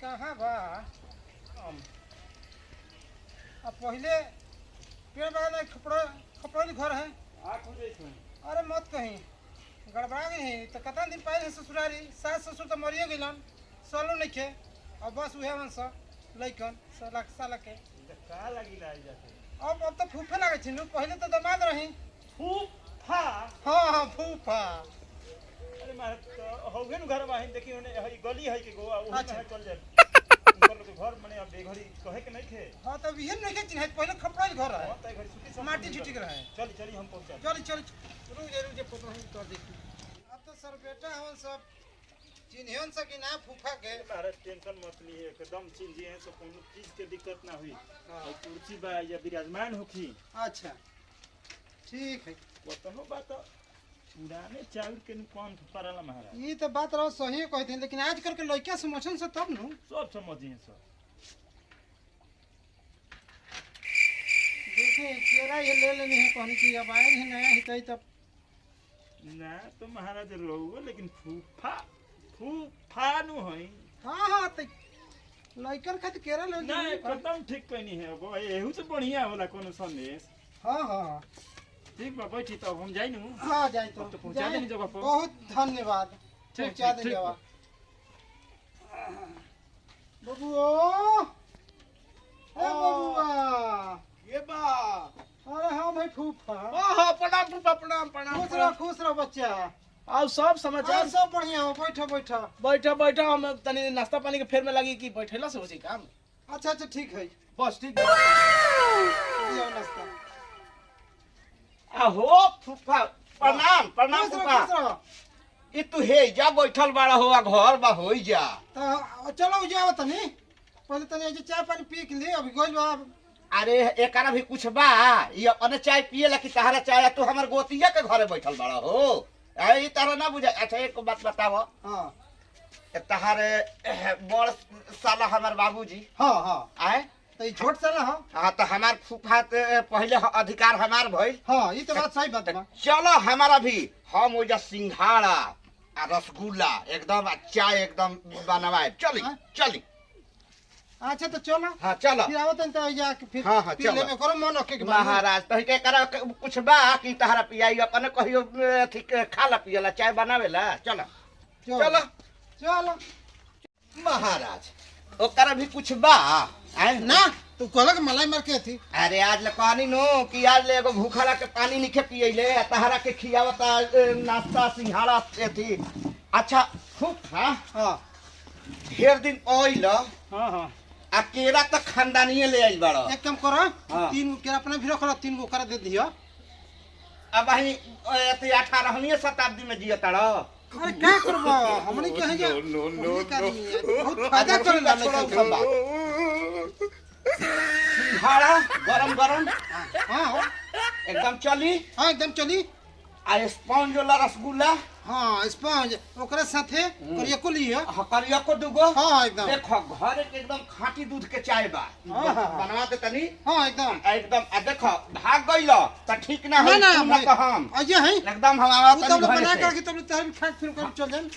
कहाँ बा अब पहले पेड़ बगल में खपड़ोली घर है। अरे मत कहीं गड़बड़ा गई है तो कतना दिन पहले ससुरारी सास ससुर तो मरिए गइलन सालो नहीं खे अब बस उहे मन सा लइकन साला के का लगी लाई जाते अब तो फूफे लगे छी पहले तो दामाद रही फूफा। हाँ फूफा। अरे मार तो होगे न घर में देखी ओने हई गली है के गोवा ओही में चल जाए उनकर लोग घर मने अब बेघरी कहे के नहीं थे। हां तो इहे नहीं के चिन्ह पहले खपड़ोली घर है। हां त घरी छुट्टी सब माटी छुट्टी के रहे। चली हम पहुंचा चल रुजे फोटो हम कर देखी। अब तो सर बेटा हम सब चिन्हन से कि ना फूफा के भारत टेंशन मत ली एकदम चिन्ह जे है तो कोनो चीज के दिक्कत ना हुई। हां कुर्सी बा या विराजमान होखी। अच्छा ठीक है वो बात पुराने चाउर के कौन परला महाराज ये तो बात रहो सही कहते हैं लेकिन आजकल के लड़का समझन से तब न सब समझिए सब देखिए केरा ये ले लेनी है कहनी कि अब आए हैं नया ही तब ना तो महाराज रहो लेकिन फूफा नु है। हां तो लड़कन खातिर केरा ले ना एकदम ठीक कहनी है वो एहू से बढ़िया होला कोनो संदेश। हां ठीक बा बैठी तब हम जाई नु। हां जाई तो पहुंचा देनी जगह पर। बहुत धन्यवाद पहुंचा देनी जगह। बबुओ ए बबुआ ये बा अरे हां भाई फूफा ओहो प्रणाम फूफा प्रणाम खुश रहो बच्चा और सब समाचार सब बढ़िया हो बैठो बैठा हम तनी नाश्ता पानी के फेर में लगी कि बैठेला से हो जाई काम। अच्छा ठीक है बस ठीक लियो नाश्ता। आहो फूफा प्रणाम खुश रहो। ई तू हे जा बैठल बाड़ा हो घर बा होई जा तो चलो जाओ तनी पहले तनी जे चाय पानी पी के ले अभी गोल बा। अरे एकरा भी कुछ बा ये अपने चाय पिएला कि तहरा चाय तू हमर गोतिया के घरे बैठल बाड़ा हो ई तारा ना बुझा। अच्छा एक बात बताव हां तहारे बड़ साला हमर बाबूजी हां आए तो ई छोट साला हां हाँ तो हमार फूफा पहले अधिकार हमार भइल। हां ये तो बात सही बात बा। चलो हमारा भी हम ओजा सिंघाड़ा आ रसगुल्ला एकदम चाय एकदम बनवाए चली। अच्छा तो चलो हाँ चलो फिर आवत तो जा के फिर हाँ पी ले में करो मन रखे के महाराज तो के करा कुछ बा कि तहरा पियाई अपन कहियो ठीक खाला पियला चाय बनावेला चलो महाराज ओकरा भी कुछ बा आए ना तू कहला के मलाई मार के थी। अरे आज ले कहनी नो कि आज ले एगो भूखला के पानी निखे पियले तहरा के खियावता नाश्ता सिंघाड़ा थी। अच्छा फूफा हां ढेर दिन ओइल हां आ केरा तो खानदानिए ले आइल बाड़ो। एक काम करो हाँ। 3 के अपने भी रख लो 3 गो कर दे दियो। अब वही 18वीं शताब्दी में जिया ताड़ो। अरे क्या करबो हमनी के है जा बहुत फायदा करे ला सिंघाड़ा गरम हां एकदम चली हां एकदम चली। आ स्पॉन्ज वाला रसगुल्ला हां स्पॉन्ज ओकरे साथे करिया को लियो। करिया को दुगो हां एकदम देखो घर के एकदम खाटी दूध के चाय बा बनवा दे तनी। हां एकदम आ देखो भाग गइल त ठीक ना होई ना तू ना हम अजे है एकदम हम आवा तब तनी बना घर करके तब तहर खा फिर कर चल जान।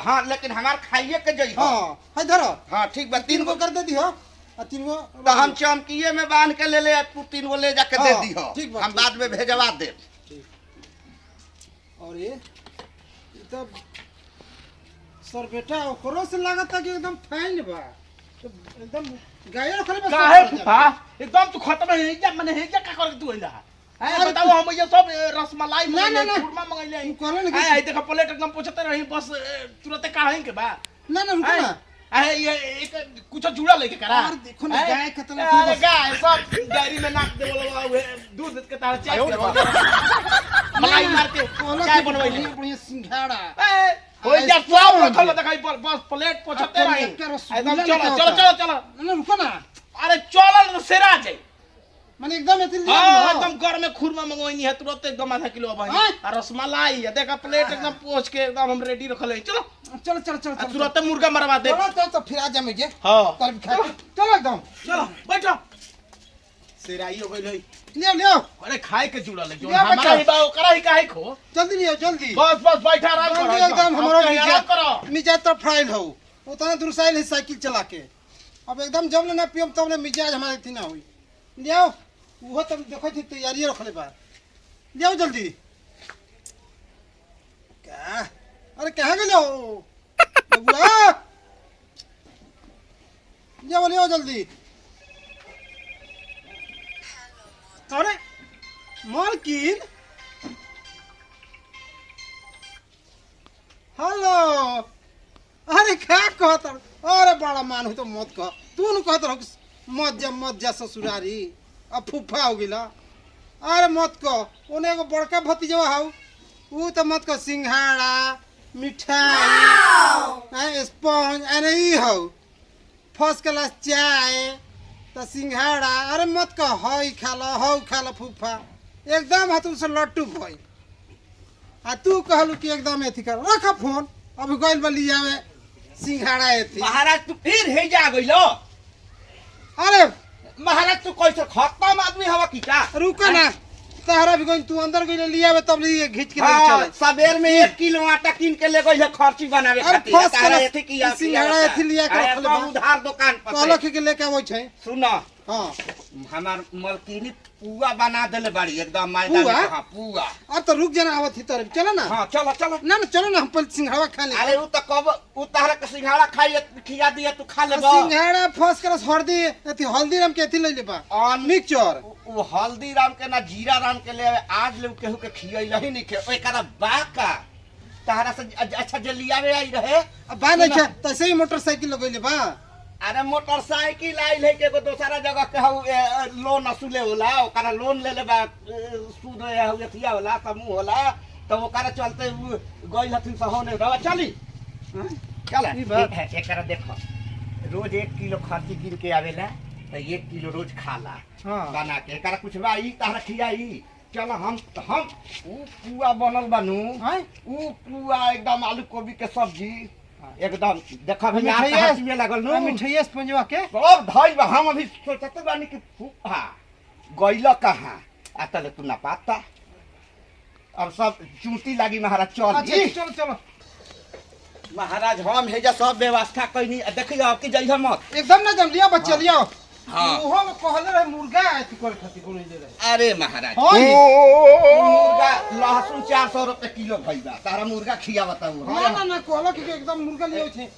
हां लेकिन हमार खाइए के जई हां है धरो हां ठीक बा 3 गो कर दे दियो आ 3 गो तो हम चमकीए में बांध के ले तू 3 गो ले जाके दे दियो ठीक बा, हम बाद में भेजवा दे। और ये तब सर बेटा ओकरो से लागत है कि एकदम फाइन बा तो एकदम गायर खले बस काहे फूफा एकदम तू खत्म है जा माने है जा का कर तू आइला है बताओ हम ये सब रसमलाई मंगाइले खुरमा मंगाइले तू कहले ना है देखो प्लेट एकदम पोछते रही बस तुरंत काहे के बा ना रुको ना है ये एक कुछ जुड़ा लेके करा और देखो ना गाय खत्म अरे गाय सब डायरी में नाक दे बोला दूध के तार चाय मलाई मार के चाय बनवाइले बढ़िया सिंघाड़ा होई जा सब रखल देखाई बस प्लेट पोछते रही एकदम चलो ना रुको ना अरे चलल सेरा जाई माने एकदम एतिल हां एकदम घर में खुरमा मंगवाइनी है तुरंत एकदम आधा किलो भाई और रसमलाई है देखा प्लेट एकदम पोछ के एकदम हम रेडी रखल है चलो तुरंत मुर्गा मरवा दे तो फिर आ जा मुझे हां कर खा चलो एकदम चलो बैठो सेराई हो गई है लियो अरे खाए के जुड़ा ले जो लियो हमारा ही बा ओकरा ही काहे खो जल्दी लियो जल्दी बस बैठा आराम करो एकदम हमरो आराम करो मिजाज तो फ्राइल हो उतना दूर से आइल है साइकिल चला के। अब एकदम जब ना पियम तब मिजाज हमारे थी ना हुई। ले आओ वो तुम देखो थी तैयारी रखले बा। ले आओ जल्दी। क्या अरे कहाँ गए हो बबुआ? ले आओ जल्दी। अरे मालकिन हेलो। अरे क्या कहता? अरे बड़ा मान हो तो मत कह। तू न कहता मत जा ससुरारी। अब फूफा हो गिला। अरे मत कह। उन्हें एगो बड़का भतीजवा हाउ वो तो मत कह। सिंघाड़ा मिठाई स्पॉन्ज अरे ई हाउ फर्स्ट क्लास चाय तो सिंघाड़ा। अरे मत कह हई खा लो फूफा। एकदम हाथ से लट्टू भाई। आ तू कहलू कि एकदम एथी कर रख फोन। अभी गइल बा लियावे सिंघाड़ा एथी। महाराज तू फिर हे जा गइलो। अरे महाराज तू कैसे खत्म आदमी हवा की का? रुको ना तहरा भी गइल। तू अंदर गइल लियावे तब लिए घिच के ले हाँ, चले। सबेर में 1 किलो आटा किन के ले गइल खर्ची बनावे अरे खातिर। फर्स्ट तारा क्लास एथी किया सिंघाड़ा एथी लिया के रख ले बा। उधार दुकान पर कहलो कि लेके आवै छै। सुनो हां हमार मलकिनी पुआ बना देले बाड़ी एकदम मैदान पुआ? में। हाँ पुआ। अब तो रुक जाना आवत ही तर चलो ना। हाँ चलो चलो। ना चलो ना हम पहले सिंघाड़ा खा ले। अरे उ त कब उ तारा के सिंघाड़ा खाई खिया दिया तू खा लेबा। सिंघाड़ा फर्स्ट क्लास हल्दी एथी हल्दीराम के एथी ले ले बा। मिक्सचर उ हल्दीराम के ना जीरा राम के ले आज ले केहू के खियैल ही नहीं के। एकरा बाका तारा से अच्छा जे लियावे आई रहे। अब बा नहीं तैसे ही मोटरसाइकिल लगैले बा। अरे मोटरसाइकिल आइल है के दूसरा जगह के हउ लोन असूले होला। ओकरा लोन ले लेबा सूद एथिया होला समूह होला तो ओकरा चलते गइल हथिन सहोने रवा चली। चल ई बात एकरा देखो रोज 1 किलो खर्ची गिन के आवेला तो 1 किलो रोज खाला। हाँ। बना के एकरा कुछ बा ई तारा खियाई। चल हम ऊ पुआ बनल बानू। हैं ऊ पुआ एकदम आलू गोभी के सब्जी एकदम देखा भी मिठाइया हाथ में लागल नु। मिठाइया स्पंजवा के सब धइल बा। हम अभी सोचते बानी कि फूफा गइल कहाँ आतले तू ना पाता। अब सब चूटी लागी महाराज चल। अच्छा चलो चलो महाराज हम हेजा सब व्यवस्था कइनी। देखियो अब की जइहा मत एकदम ना जम लिया बच्चा लिया। हाँ। ओहो में कहले रहे मुर्गा एथी करे खातिर बोले रहे। अरे महाराज हाँ जी। मुर्गा लहसुन 400 रुपए किलो भइल बा। तारा मुर्गा खियावता हूं। ना कहलो कि एकदम मुर्गा लियो छे।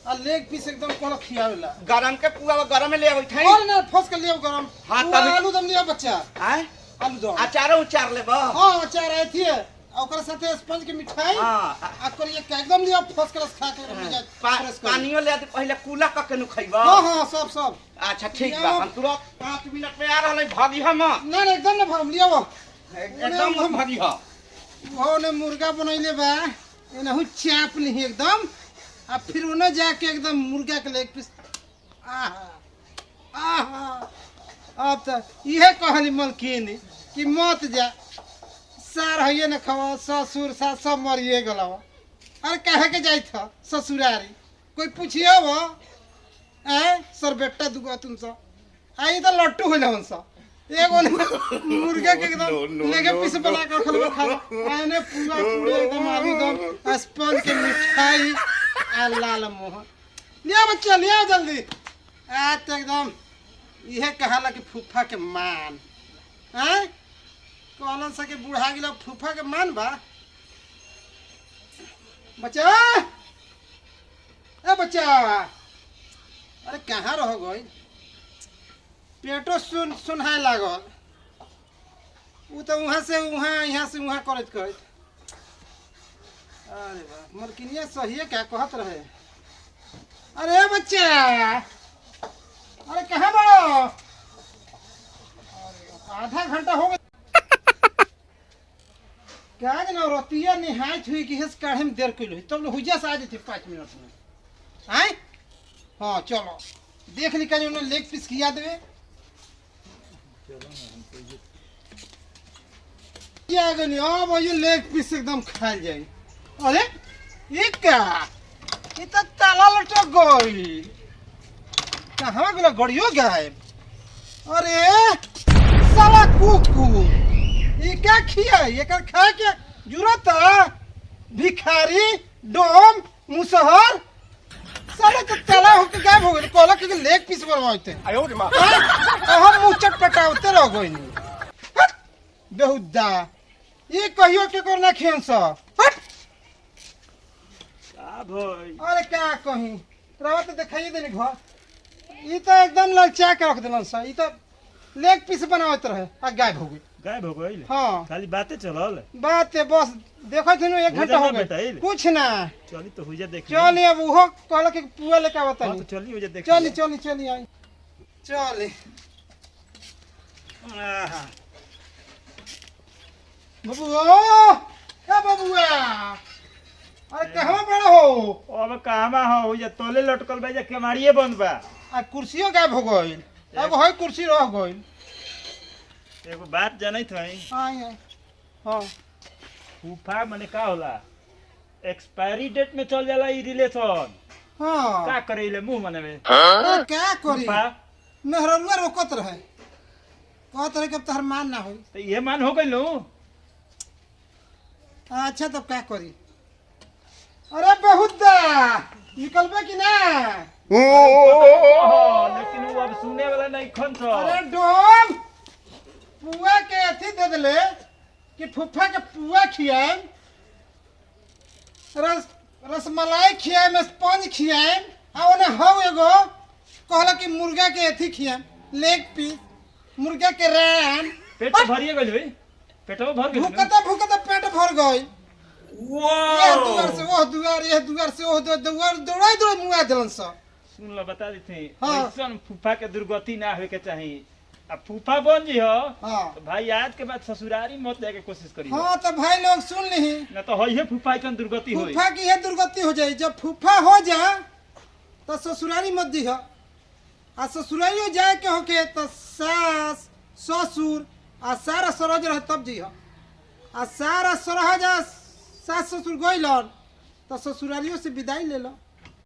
आ लेग पीस एकदम कहलो खियावेला। गरम के पुआ गरम में ले आबै थाई। और ना फस के लियो गरम। हाँ, पूरा तभी- आलू दम लिया बच्चा। आय आलू दम। अचारो उचार लेबा। हां अचार एथी है। ओकरा साथे स्पंज के मिठाई। हाँ। आ करिए के एकदम लिया फस क्लास खा के मिजाज फ्रेश कर। पानियो ले आदि पहले कूला क के नु खइबा। हां सब अच्छा ठीक बा। हम तुरंत 5 मिनट में आ रहले भागी हम। ना एकदम ना भरम लिया वो। एकदम हम भागी ह। वो ने मुर्गा बनैले बा। एनहु चाप नहीं एकदम। आ फिर ओने जाके एकदम मुर्गा के लेग पीस। आहा आहा अब तो इहे कहली मलकिन कि मत जा। सार हइए न खवा ससुर सास सब मरिए गला। अरे कहे के जाई था ससुरारी कोई पूछियो वो सर बेटा दुगा तुम सब आई तो लट्टू होइल हन सब। एगो मुर्गा के एकदम लेगे पीस बना के खलबा खा। आने पूरा पूरा एकदम आलू दम स्पंज के मिठाई आ लाल मोहन। लिया बच्चा लिया जल्दी। आ तो एकदम इहे कहाला कि फूफा के मान। हैं कहलन से के बूढ़ा गिला फूफा के मान बा। बच्चा ए बच्चा अरे कहाँ रह गई? पेटो सुनहाय लागल। उ तो वहाँ से वहाँ यहाँ से वहाँ करत कहत। अरे बा मलकिनिया सही है क्या कहत रहे? अरे बच्चा अरे कहाँ बड़ो? आधा घंटा हो गया। क्या ना रतिया निहायत हुई कि हेस काढ़े में देर किलो तब लोग हुजा से आ जाते 5 मिनट में। आए हाँ चलो देख ली कहीं उन्होंने लेग पीस खिया देवे। क्या गनी अब ये लेग पीस एकदम खाल जाए। अरे ये क्या ये तो ताला लटक गई। कहाँ गया गड़ियो गायब। अरे साला कुकू ये क्या खिया ये कर खा के जरूरत भिखारी डोम मुसहर साले तो चला होके गायब हो गए कहला कि लेग पीस बनवाते हम मुंह चटपटाते रह गइनी बेहुदा ये कहियो के करना खेन सा का भाई अरे क्या कहीं रवा तो दिखाइए देनी घर ये तो एकदम ललचा के रख दिलन सा ये तो लेग पीस बनावत रहे आ गायब हो गई गायब हो गइल हाँ खाली बातें चलल बात है बस देखो थे 1 घंटा हो बेटा, गया इल। कुछ ना चली तो हुई जा देख चलिए अब वो कहला कि पुआ लेके आवता हाँ नहीं तो चली हो जा देख चली चली चली आई चले बबुआ क्या बबुआ अरे कहाँ बड़ा हो अब कहवा हो जा तोले लटकल बा जा केमाड़िए बंद बा आ कुर्सियों गायब हो गई अब है कुर्सी रह गई एगो बात जानत हई आई है हाँ फूफा मने का होला एक्सपायरी डेट में चल जाला ई रिलेशन हाँ का करेले मुंह मने में अरे क्या करी फूफा मेहरनुआ रोकत रहे कहत रहे कि अब तहर मान ना होई तो ये मान हो गइल अच्छा तब क्या करी अरे बहुदा निकलबे कि ना लेकिन वो अब सुने वाला नहीं खन छ अरे डोम पुआ के अथी दे दिले कि फुफ्फा के पुआ खियाए रसमलाई खियाए में स्पंज खियाए आ ओने हव एगो कहला कि मुर्गा के अथी खियाए लेग पीस मुर्गा के रैन पेट तो भरिए गइल होई पेटवा भर गइल भूकता पेट भर गई ये दुआर से वो दुआर ये दुआर से वो दुआर दौड़ाई दौड़ाई मुआ दिलन सा सुन लो बता देते हाँ। ऐसन फूफा के दुर्गति ना होए के चाहिए अब फूफा बन जी हो हाँ तो भाई आज के बाद ससुरारी मत जाके कोशिश करी हाँ तो भाई लोग सुन ली ना तो होई है फूफा इतन दुर्गति होई फूफा की है दुर्गति हो जाए जब फूफा हो जा तो ससुरारी मत दी हो आ ससुरारी जाए के होके तो सास ससुर आ सारा सरहज रहे तब जी हो आ सारा सरहज सास ससुर गइलन तो ससुरारियों से विदाई ले लो